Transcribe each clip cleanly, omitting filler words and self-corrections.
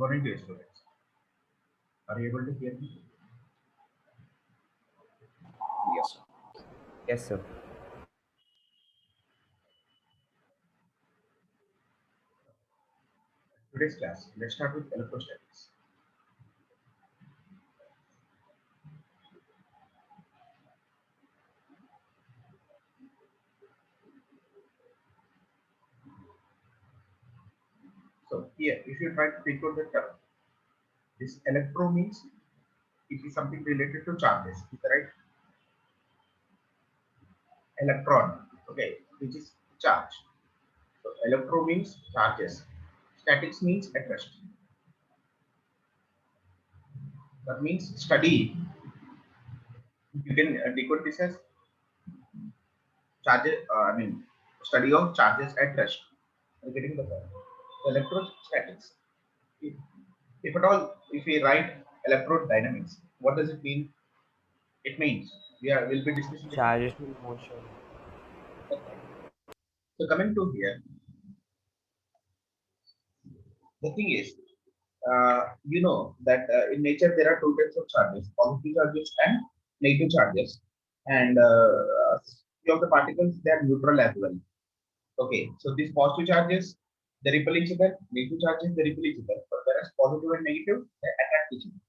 Morning, dear students. Are you able to hear me? Yes, sir. Yes, sir. Today's class, let's start with electrostatics. So here, if you try to think out the term, this electro means it is something related to charges, is that right? Electron, okay, which is charge. So electro means charges. Statics means at rest. That means study. You can decode this as charges. Study of charges at rest. You're getting the point. Electrostatics. If, if at all, if we write electrodynamics, what does it mean? It means will be discussing this. Charges in motion. So coming to here, the thing is, you know that in nature there are two types of charges: positive charges and negative charges. And few of the particles they are neutral as well. Okay, so these positive charges they repel each other, negative charges they repel each other. But whereas positive and negative they attract each other.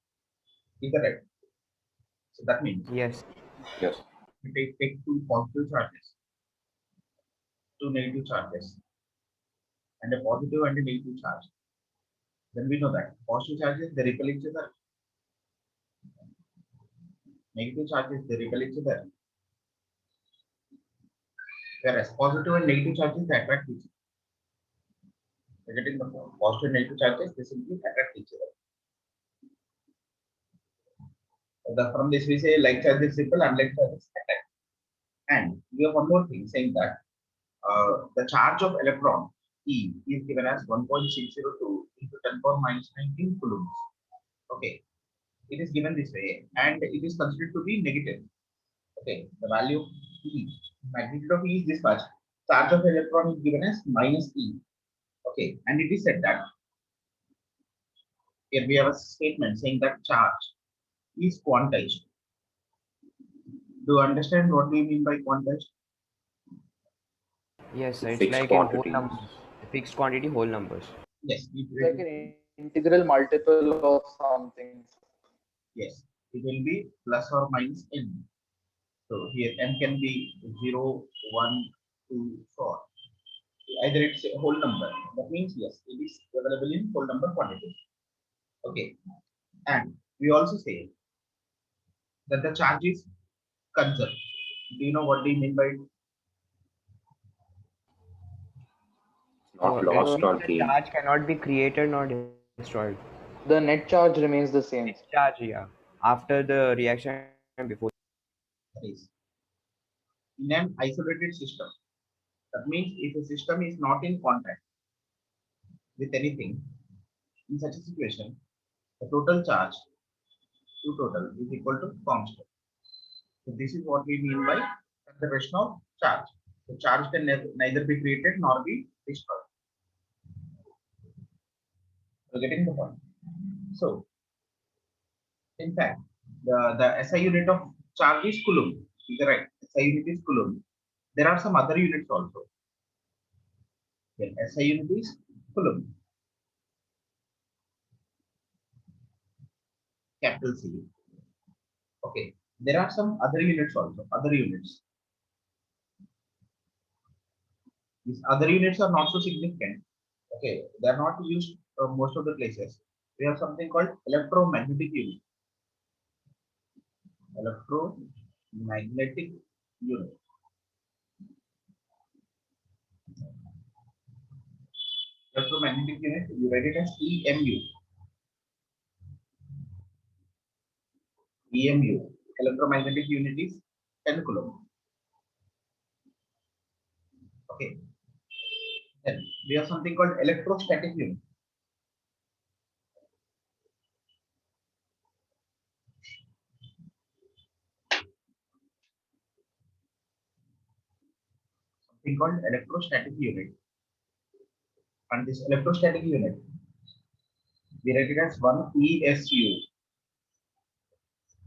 Is that right? So that means Yes. Yes. we take two positive charges, two negative charges, and a positive and a negative charge. Then we know that positive charges they repel each other, negative charges they repel each other, whereas positive and negative charges they attract each other. We're getting the point. Positive and negative charges they simply attract each other. From this we say like charges repel, unlike charges attract. And we have one more thing saying that the charge of electron E is given as 1.602 into 10 power minus 19 coulombs. Okay, it is given this way and it is considered to be negative. Okay, the value of E, magnitude of E is this much. Charge of electron is given as minus E. Okay, and it is said that here we have a statement saying that charge is quantized. Do you understand what we mean by quantized? Yes, sir. It's Fixed like in whole quantities. numbers. Fixed quantity, whole numbers. Yes, Like an integral multiple of something. yes, it will be plus or minus n. So here n can be 0, 1, 2, 4. Either it's a whole number. That means yes, it is available in whole number quantity. Okay, and we also say that the charge is conserved. Do you know what do you mean by it? So Not it lost means or the gained. charge cannot be created nor destroyed. The net charge remains the same. Its charge, yeah. After the reaction and before. That is in an isolated system. That means if a system is not in contact with anything, in such a situation, the total charge to total is equal to constant. So this is what we mean by conservation of charge. The charge can neither be created nor be destroyed. You're getting the point. So in fact, the SI unit of charge is coulomb. Is that right? SI unit is coulomb. There are some other units also. Then SI unit is coulomb, capital C. Okay. There are some other units also. Other units. These other units are not so significant. Okay. They are not used most of the places. We have something called electromagnetic unit. Electromagnetic unit. Electromagnetic unit. You write it as EMU. EMU. Electromagnetic unit is 10 coulomb. Okay. Then we have something called electrostatic unit. Something called electrostatic unit. And this electrostatic unit We write it as 1 ESU.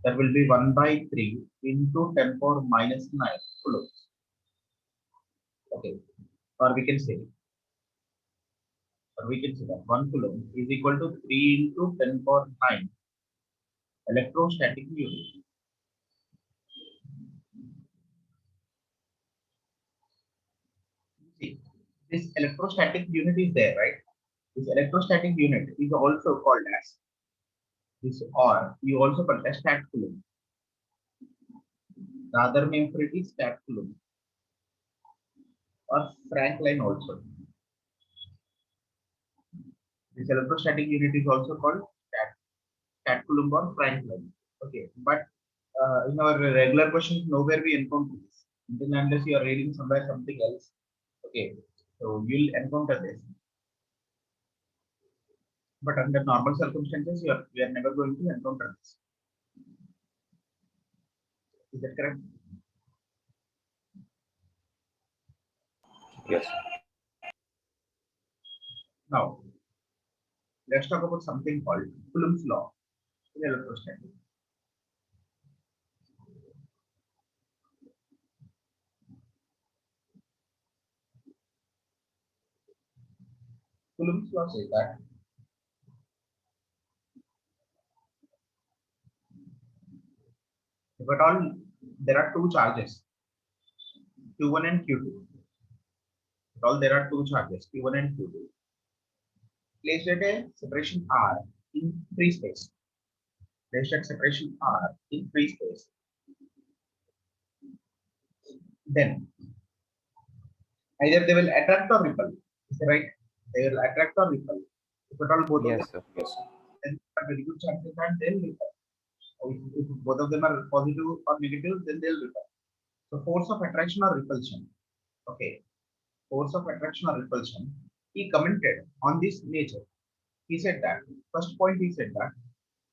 That will be 1 by 3 into 10 power minus 9 coulombs. Okay. Or we can say, that 1 coulomb is equal to 3 into 10 power 9 electrostatic unit. See, this electrostatic unit is there, right? This electrostatic unit is also called as this, or you also call it as stat coulomb. The other name for it is stat coulomb or Franklin also. This electrostatic unit is also called stat coulomb or Franklin. Okay, but in our regular questions, nowhere we encounter this. Until unless you are reading somewhere something else. Okay, so you'll encounter this. But under normal circumstances, we are never going to encounter this. Is that correct? Yes. Now, let's talk about something called Coulomb's law in electrostatic. Coulomb's law says that if at all there are two charges, Q1 and Q2, if at all there are two charges, Q1 and Q2, placed at a separation R in free space, placed at separation R in free space, then either they will attract or repel. Is that right? They will attract or repel. If at all both of Yes, them, sir. Yes. then there are very good chances that they'll repel. If both of them are positive or negative, then they'll repel. So force of attraction or repulsion. Okay. Force of attraction or repulsion. He commented on this nature. He said that, first point he said that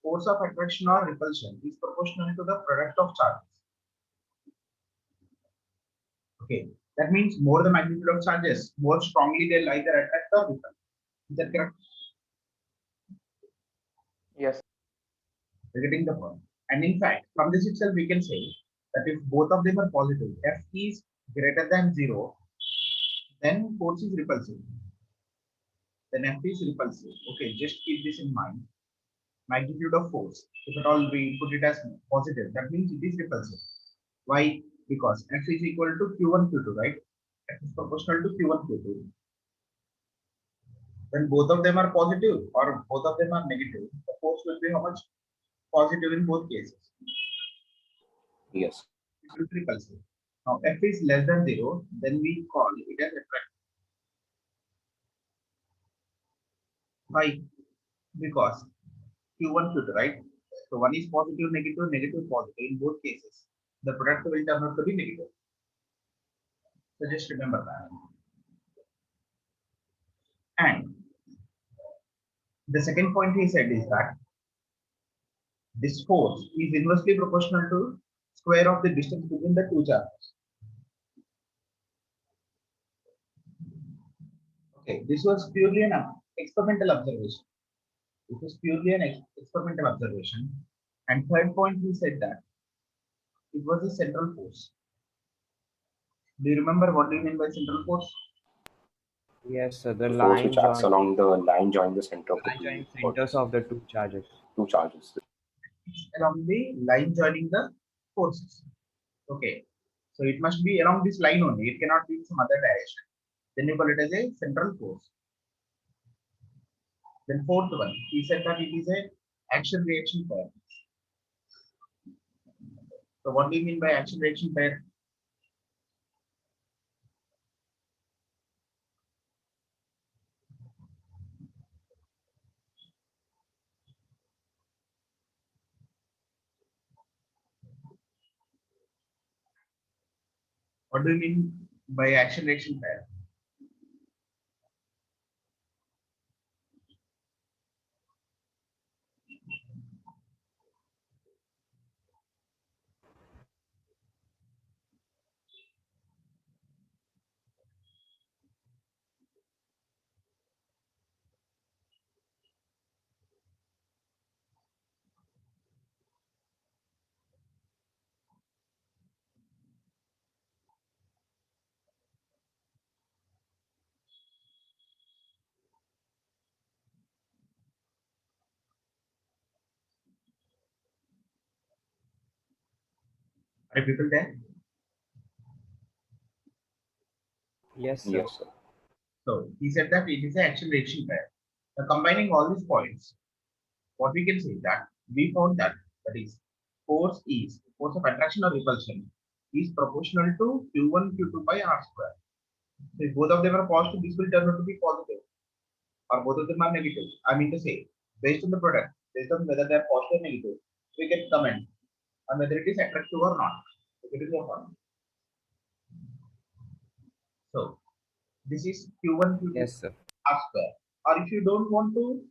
force of attraction or repulsion is proportional to the product of charges. Okay. That means more the magnitude of charges, more strongly they'll either attract or repel. Is that correct? Yes. We're getting the point. And in fact, from this itself, we can say that if both of them are positive, F is greater than 0, then force is repulsive. Then F is repulsive. Okay, just keep this in mind. Magnitude of force, if at all we put it as positive, that means it is repulsive. Why? Because F is equal to Q1, Q2, right? F is proportional to Q1, Q2. When both of them are positive or both of them are negative, the force will be how much? Positive in both cases. Yes. It will be repulsive. Now, F is less than 0, then we call it as attractive. Why? Because Q1, Q2, right? So one is positive, negative, negative, positive. In both cases, the product will turn out to be negative. So just remember that. And the second point he said is that this force is inversely proportional to square of the distance between the two charges. Okay, this was purely an experimental observation. This was purely an experimental observation. And third point, he said that it was a central force. Do you remember what do you mean by central force? Yes, sir. The The force line which acts join along the line joining the center of the line joining two centers of the two charges. charges. It's along the line joining the forces. Okay, so it must be along this line only. It cannot be in some other direction. Then you call it as a central force. Then fourth one, he said that it is a action reaction pair. So what do you mean by action reaction pair? What do you mean by action reaction pair? Are people there? Yes, sir. Yes, sir. So he said that it is an acceleration pair. Now combining all these points, what we can say that we found that is force of attraction or repulsion is proportional to Q1 Q2 by R square. So if both of them are positive, this will turn out to be positive, or both of them are negative. I mean to say, based on the product, based on whether they are positive or negative, we can comment on whether it is attractive or not. If it is your point. So this is Q1 Q2 Yes, sir. R square. Or if you don't want to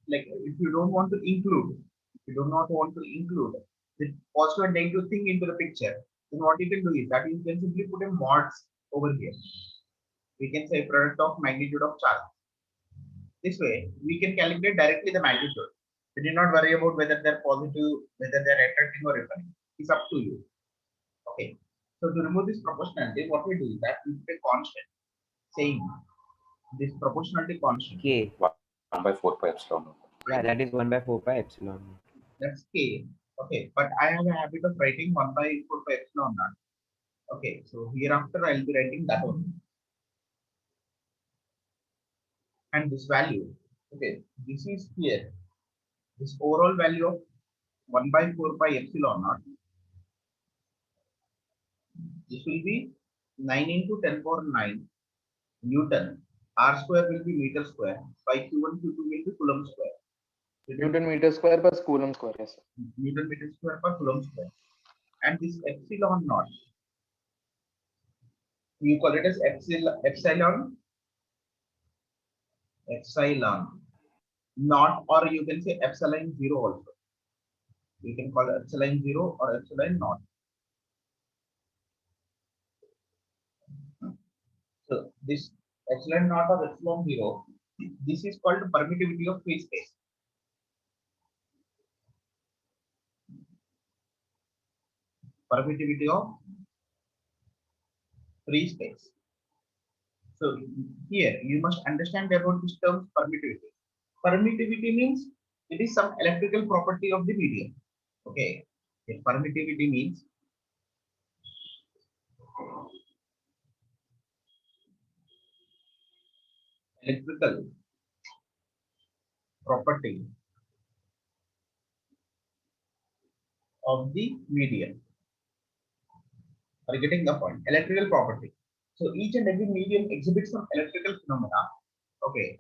if you don't want to include, if you do not want to include the positive and negative thing into the picture, then what you can do is that you can simply put a mods over here. We can say product of magnitude of charge. This way, we can calculate directly the magnitude. We do not worry about whether they're positive, whether they're attracting or repelling. It's up to you. Okay. So to remove this proportionality, what we do is that we put a constant saying this proportionality constant. K. 1 by 4 pi epsilon naught. Yeah, that is 1 by 4 pi epsilon. That's K. Okay, but I have a habit of writing 1 by 4 pi epsilon naught. Okay, so hereafter I'll be writing that one. And this value, okay, this is here. This overall value of 1 by 4 pi epsilon naught. This will be 9 into 10 power 9 Newton. R square will be meter square. By Q1, Q2 will be Coulomb square. Newton meter square per Coulomb square. Yes, sir. Newton meter square per Coulomb square. And this epsilon naught, you call it as epsilon naught, or you can say epsilon zero also. You can call it epsilon zero or epsilon naught. So this epsilon naught or epsilon zero, this is called permittivity of free space. Permittivity of free space. So here you must understand about this term permittivity. Permittivity means it is some electrical property of the medium. Okay. Permittivity means electrical property of the medium. Are you getting the point? Electrical property. So each and every medium exhibits some electrical phenomena. Okay,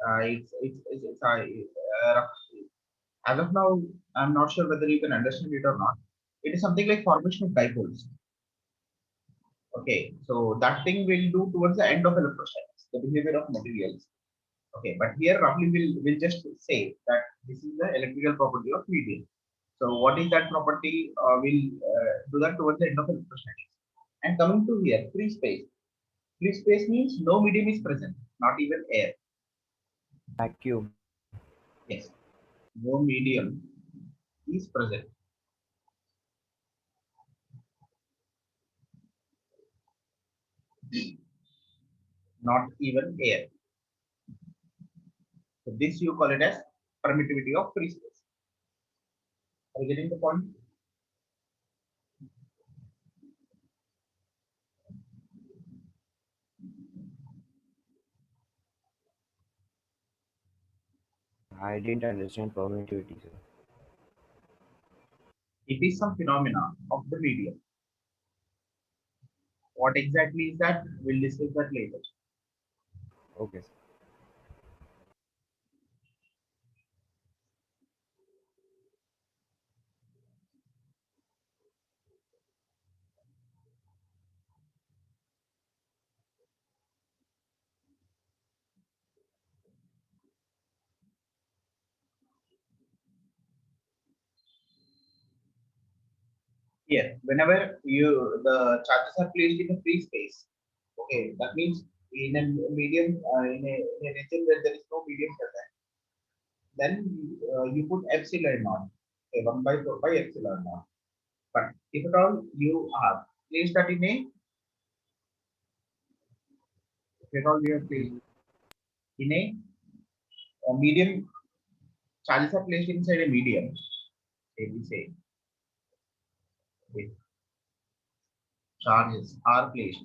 as of now, I'm not sure whether you can understand it or not. It is something like formation of dipoles. Okay, so that thing will do towards the end of electrostatics, the behavior of materials. Okay, but here roughly we'll just say that this is the electrical property of medium. So what is that property? We'll do that towards the end of electrostatics. And coming to here, free space. Free space means no medium is present, not even air. Vacuum. Yes, no medium is present. Not even air. So this you call it as permittivity of free space. Are you getting the point? I didn't understand permittivity, sir. It is some phenomena of the medium. What exactly is that? We'll discuss that later. Okay, sir. Here, whenever the charges are placed in a free space, okay, that means in a medium in a region where there is no medium present, then you put epsilon naught, okay, 1 by 4 by epsilon naught. But if at all you are placed that in a, if at all you are placed in a medium, charges are placed inside a medium, say we say, okay, charges are placed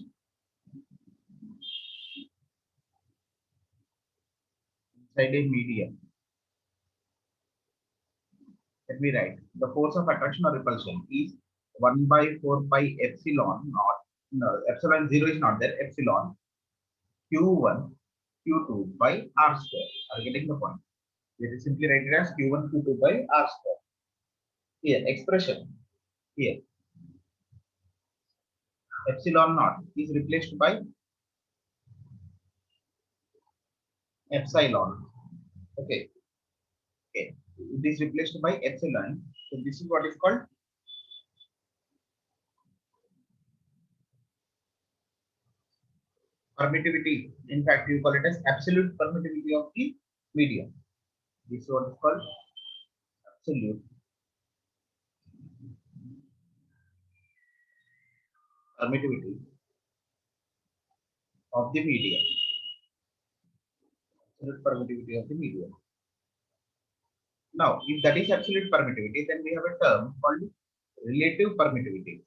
inside a medium, let me write the force of attraction or repulsion is 1 by 4 pi epsilon naught. No, epsilon 0 is not there. Epsilon q1 q2 by r square. Are you getting the point? We will simply write it as q1 q2 by r square. Here expression here epsilon naught is replaced by epsilon. Okay, okay. It is replaced by epsilon. So this is what is called permittivity. In fact, you call it as absolute permittivity of the medium. This is what is called absolute permittivity of the medium. Absolute permittivity of the medium. Now, if that is absolute permittivity, then we have a term called relative permittivity.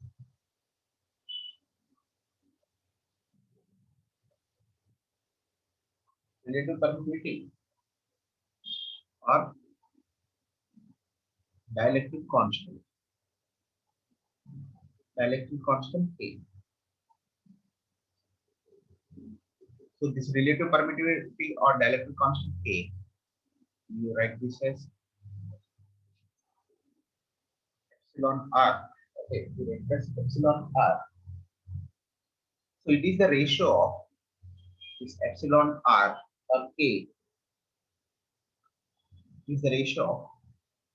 Relative permittivity or dielectric constant. Dielectric constant K. So this relative permittivity or dielectric constant K, you write this as epsilon R. Okay, you write this epsilon R. So it is the ratio of this epsilon R or K is the ratio of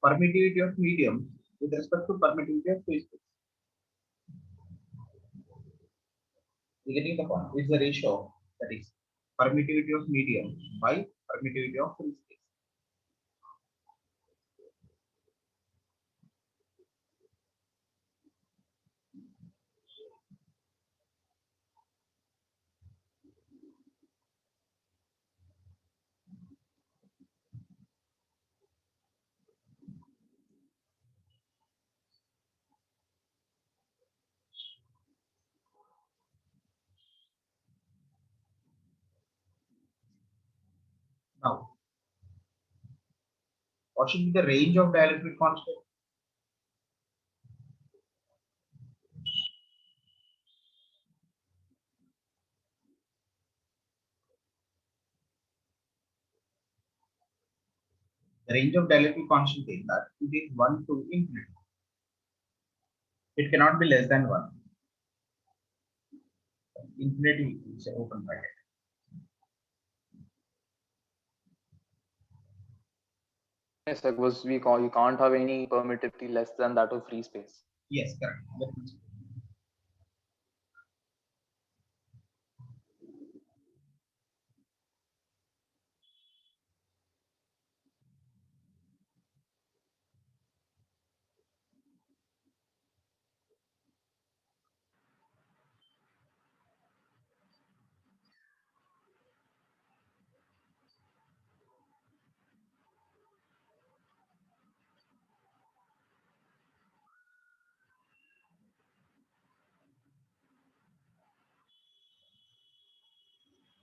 permittivity of medium with respect to permittivity of free space. You getting the point? It's the ratio, that is permittivity of medium by permittivity of free space. Now, what should be the range of dielectric constant? The range of dielectric constant is that it is 1 to infinity. It cannot be less than 1. Infinity is an open bracket. Yes, like was we call you can't have any permittivity less than that of free space. Yes, correct.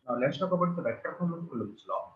Now let's talk about the vector form of Coulomb's law.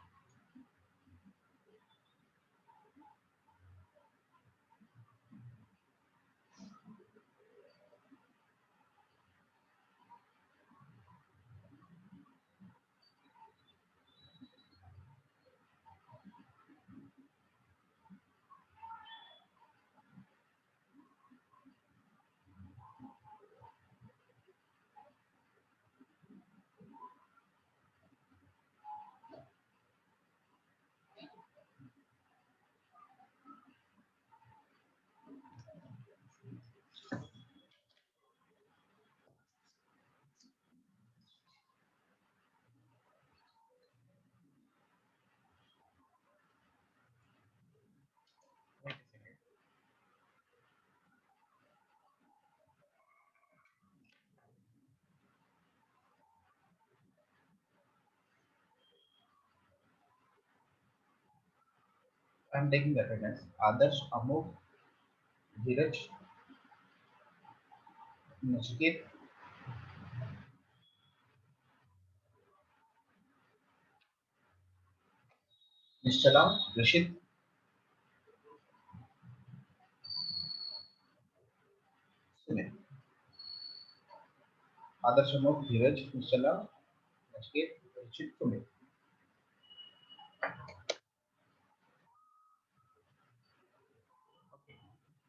I'm taking the attendance. Adarsh, Amol, Dheeraj, Nachiket, Nishala, Rishit, Sumit, Adarsh, Amol, Dheeraj, Nishala, Nachiket, Rishit, Sumit.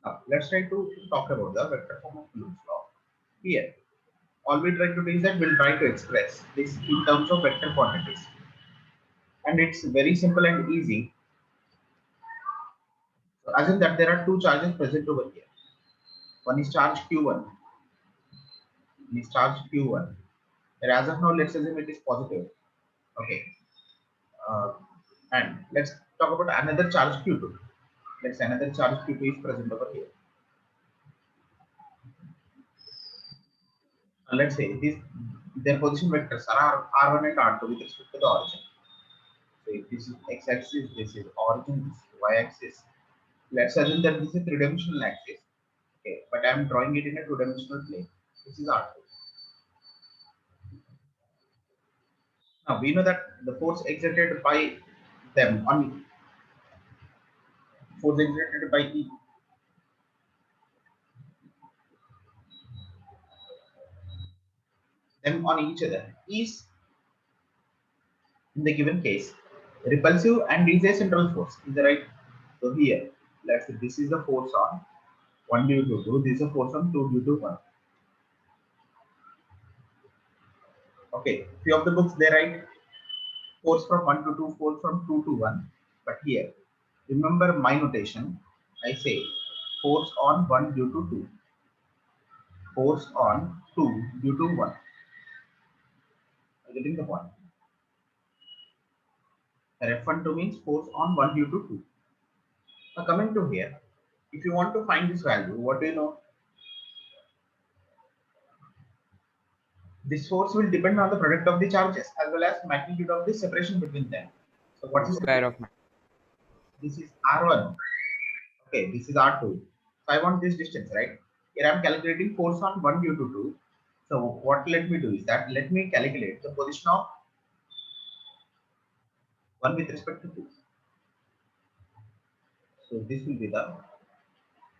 Now, let's try to talk about the vector form of Coulomb's law. Here, all we try to do is that we'll try to express this in terms of vector quantities. And it's very simple and easy. So assume that there are two charges present over here. One is charge Q1, one is charge Q1. And as of now, let's assume it is positive. Okay. Uh, and let's talk about another charge Q2. Let's say another charge Q2 is present over here. Let's say this their position vectors are R1 and R2 with respect to the origin. So if this is x-axis, this is origin, this is y-axis. Let's assume that this is three-dimensional axis. Okay, but I am drawing it in a two-dimensional plane. This is R2. Now we know that the force exerted by them on force exerted by E them on each other is in the given case repulsive and is a central force. Is that right? So here, let's say this is the force on 1 due to 2, this is a force on 2 due to 1. Okay, few of the books they write force from 1 to 2, force from 2 to 1. But here, remember my notation. I say force on 1 due to 2, force on 2 due to 1. Are you getting the point? Ref12 means force on 1 due to 2. Now coming to here, if you want to find this value, what do you know? This force will depend on the product of the charges as well as magnitude of the separation between them. So what is Square of this is R1. Okay, this is R2. So I want this distance, right? Here I am calculating force on 1 due to 2. So what let me do is that let me calculate the position of 1 with respect to 2. So this will be the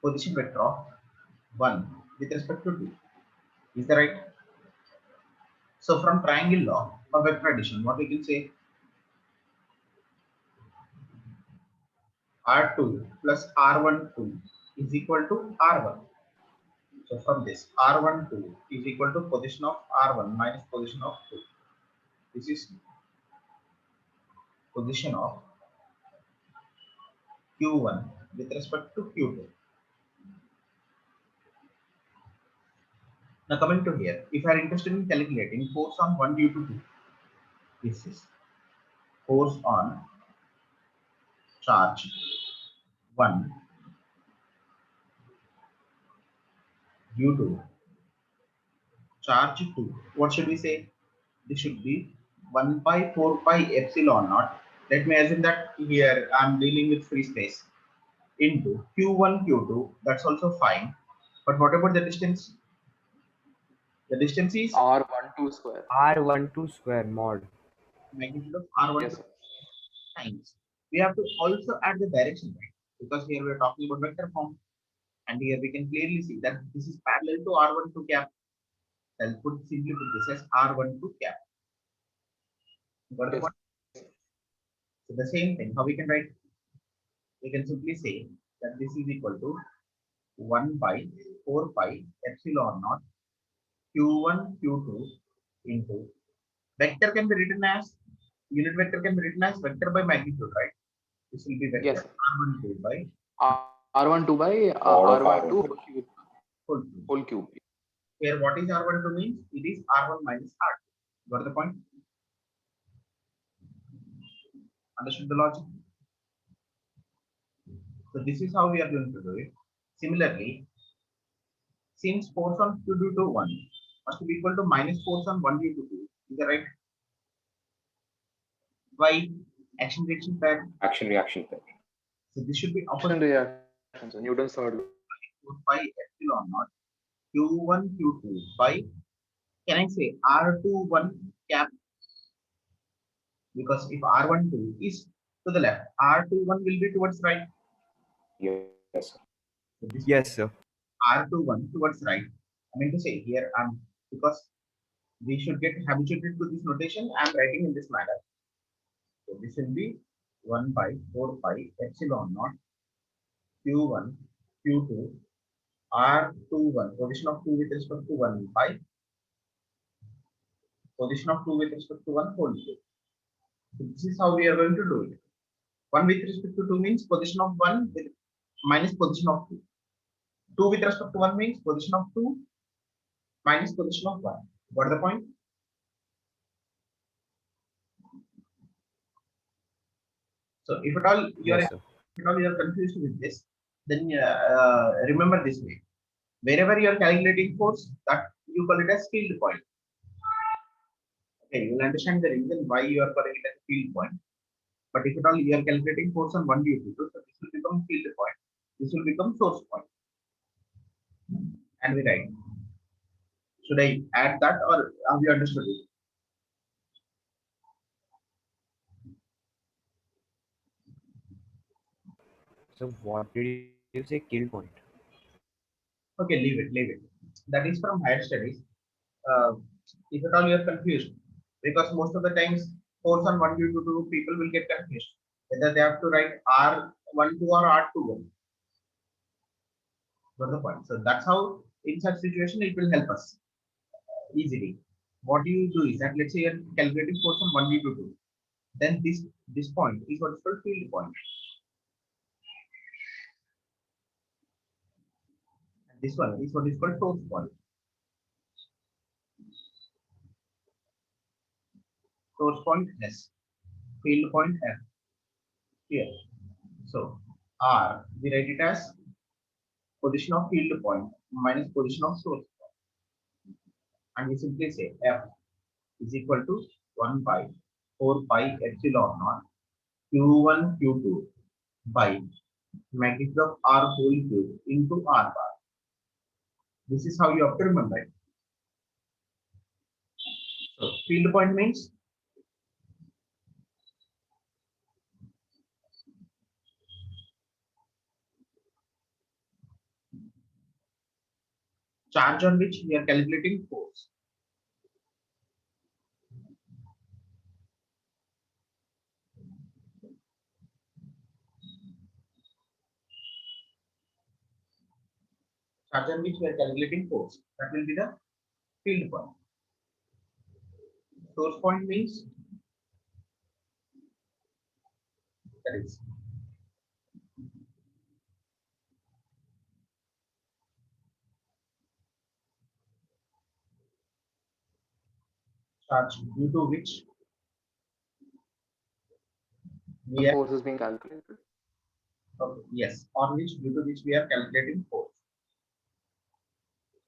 position vector of 1 with respect to 2. Is that right? So from triangle law of vector addition, what we can say R2 plus R12 is equal to R1. So from this R12 is equal to position of R1 minus position of 2. This is position of Q1 with respect to Q2. Now coming to here, if you are interested in calculating force on 1 due to 2, this is force on charge 1 due to charge 2. What should we say? This should be 1 by 4 pi epsilon naught. Let me assume that here I am dealing with free space into Q1, Q2. That's also fine. But what about the distance? The distance is R12 square. R12 square mod. magnitude of R1 Yes, sir. times. We have to also add the direction, right? Because here we are talking about vector form. And here we can clearly see that this is parallel to R12 cap. I'll simply put this as R12 cap. Got the Yes. point? So the same thing, how we can write? We can simply say that this is equal to 1 by 4 pi epsilon naught Q1 Q2 into vector can be written as unit vector can be written as vector by magnitude, right? This will be vector Yes, sir. R12 by R12 by Mod of R12 R12. whole cube. whole cube. Here, what is R12 means? It is R1 minus R2. Got the point? Understood the logic? So this is how we are going to do it. Similarly, since force on 2 due to 1 must be equal to minus force on 1 due to 2. Is that right? Why? Action reaction pair. Action reaction pair. So this should be Action opposite reaction. So Newton's third law. 4 pi epsilon naught Q1 Q2 by, can I say R21 cap? Because if R12 is to the left. R21 will be towards right. Yes, sir. So this Yes, sir. R21 towards right. I mean to say here, because we should get habituated to this notation, I'm writing in this manner. So this will be 1 by 4 pi epsilon naught Q1, Q2, R21, position of 2 with respect to 1 pi, position of 2 with respect to 1 whole cube. So this is how we are going to do it. 1 with respect to 2 means position of 1 with minus position of 2. 2 with respect to 1 means position of 2 minus position of 1. Got the point? So if at all you are Yes, sir. confused with this, then remember this way. Wherever you are calculating force, that you call it as field point. Okay, you will understand the reason why you are calling it as field point. But if at all you are calculating force on one due to two, so this will become field point. This will become source point. And we write. Should I add that or have you understood it? So what did you say? Kill point. Okay, leave it. That is from higher studies. Uh, if at all you are confused, because most of the times force on one due to two, people will get confused whether they have to write R12 or R21. Got the point? So that's how in such situation it will help us easily. What you do is that let's say you're calculating force on 1 due to 2. Then this point is what is called field point. And this one is what is called source point. Source point S, field point F here. So R, we write it as position of field point minus position of source point. And we simply say F is equal to 1 by 4 pi epsilon naught Q1 Q2 by magnitude of R whole cube into R bar. This is how you have to remember it. So field point means charge on which we are calculating force. Charge on which we are calculating force. That will be the field point. Source point means that is charge due to which The we are force is being calculated. yes, on which due to which we are calculating force.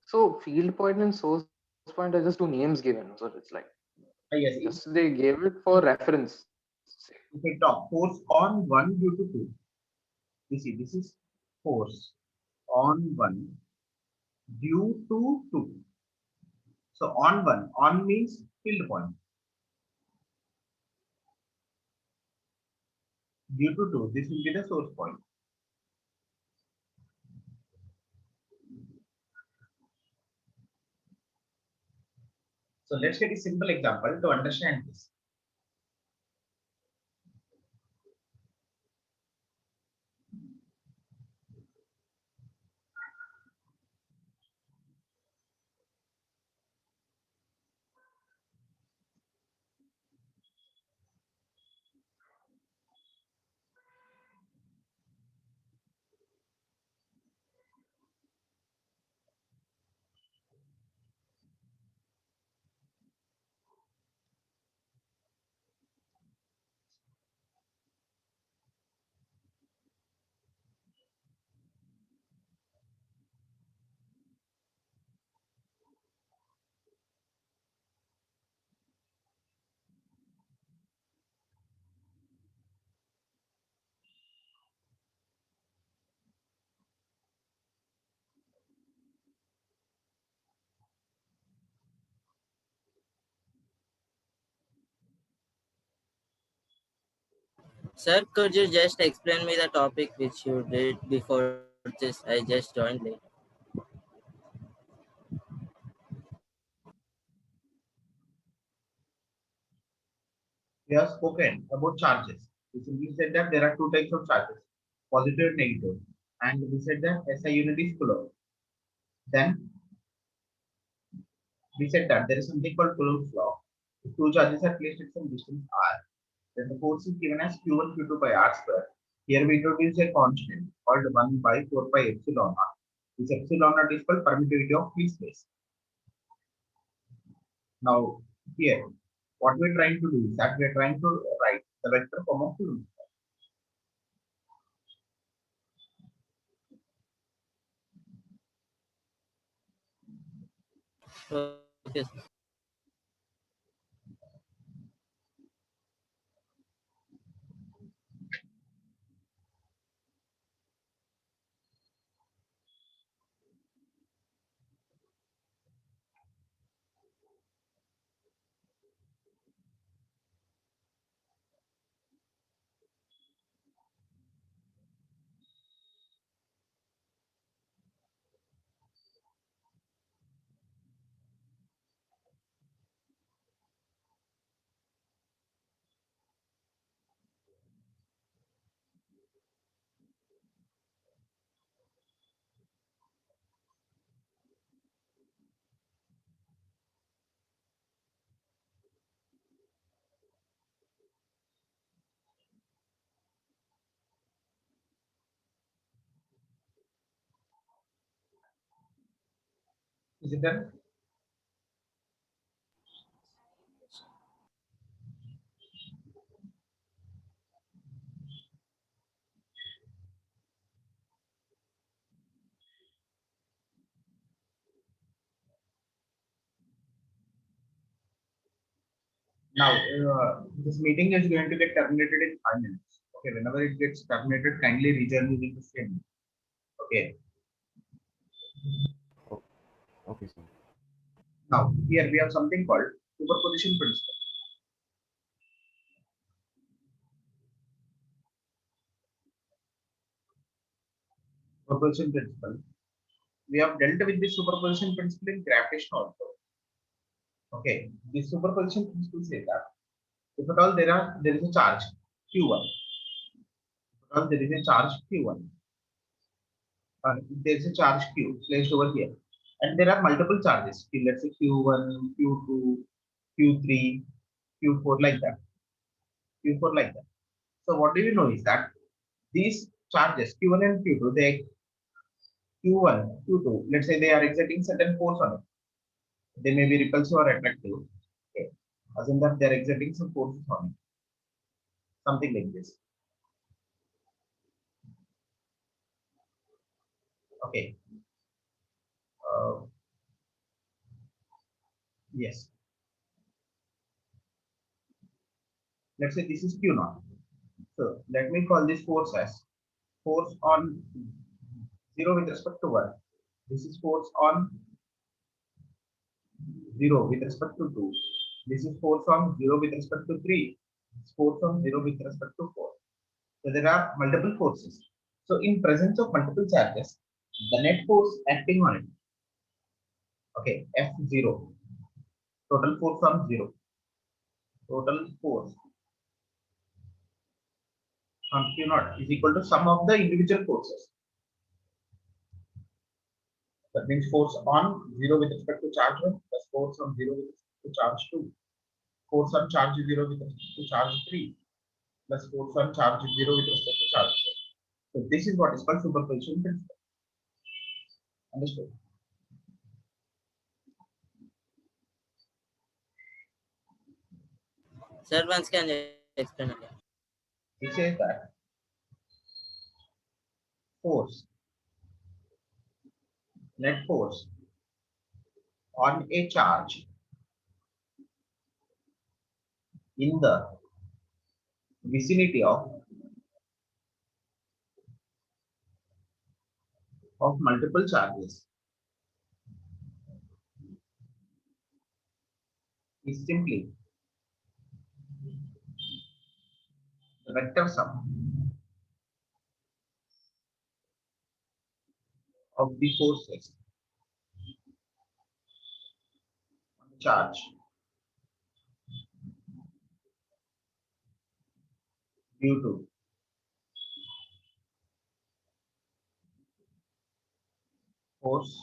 So field point and source point are just two names given. So it's like Yes, just they gave it for reference. if we talk force on 1 due to 2, you see this is force on 1 due to 2. So on 1, on means field point. Due to 2, this will be the source point. So let's take a simple example to understand this. Sir, could you just explain me the topic which you did before this? I just joined late. We have spoken about charges. We simply said that there are two types of charges, positive and negative. And we said that SI unit is Coulomb. Then we said that there is something called Coulomb's law. If two charges are placed at some distance r, then the force is given as Q1 Q2 by r square. Here we introduce a constant called 1 by 4 pi epsilon r. This epsilon naught is called permittivity of free space. Now, here, what we're trying to do is that we're trying to write the vector form of Coulomb. Okay, sir. Is it done? Now, this meeting is going to get terminated in 5 minutes. Okay, whenever it gets terminated, kindly rejoin using the same. Okay. Oh, okay, sir. Now, here we have something called superposition principle. Superposition principle. We have dealt with this superposition principle in gravitation also. Okay, this superposition principle says that if at all there is a charge Q1, if at all there is a charge Q1, there is a charge Q placed over here, and there are multiple charges. Let's say Q1, Q2, Q3, Q4 like that. Q4 like that. So what do we know is that these charges Q1 and Q2, they Q1, Q2, let's say they are exerting certain force on it. They may be repulsive or attractive. Okay. As in that they are exerting some forces on it. Something like this. Okay. Uh, yes. Let's say this is Q naught. So let me call this force as force on 0 with respect to 1. This is force on 0 with respect to 2. This is force on 0 with respect to 3. This force on 0 with respect to 4. So there are multiple forces. So in presence of multiple charges, the net force acting on it, okay, F0, total force on 0, total force on Q naught is equal to sum of the individual forces. That means force on 0 with respect to charge 1 plus force on 0 with respect to charge 2. Force on charge 0 with respect to charge 3 plus force on charge 0 with respect to charge 4. So this is what is called superposition principle. Understood? Sir, once can you explain again? He says that force, net force on a charge in the vicinity of multiple charges is simply the vector sum of the forces on the charge due to force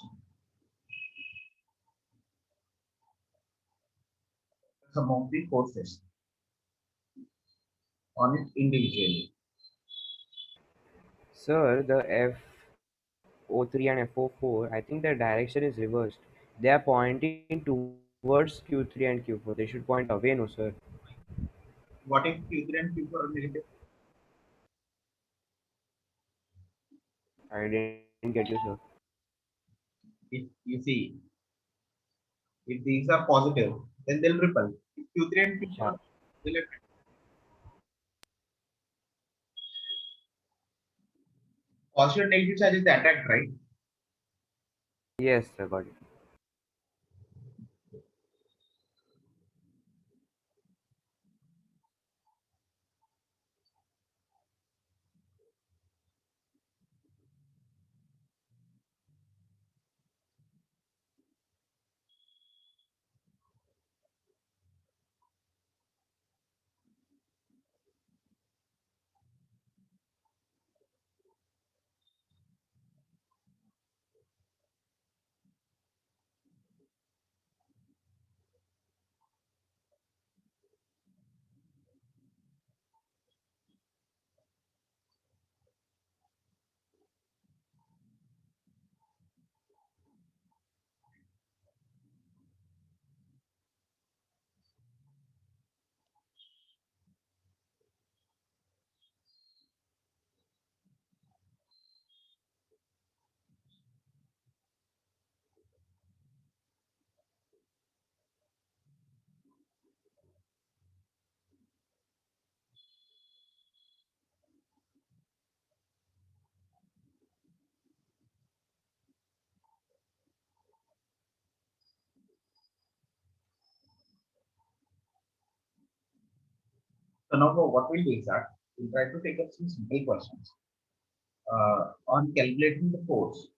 sum of the forces on it individually. Sir, the FO3 and FO4, I think their direction is reversed. They are pointing towards Q3 and Q4. They should point away, no, sir. What if Q3 and Q4 are negative? I didn't get you, sir. If you see, if these are positive, then they'll repel. If Q3 and Q4 Yeah. are, they'll attract. Positive and negative charges they attract, right? Yes, sir, got it. So now what we'll do is that we'll try to take up some simple questions on calculating the force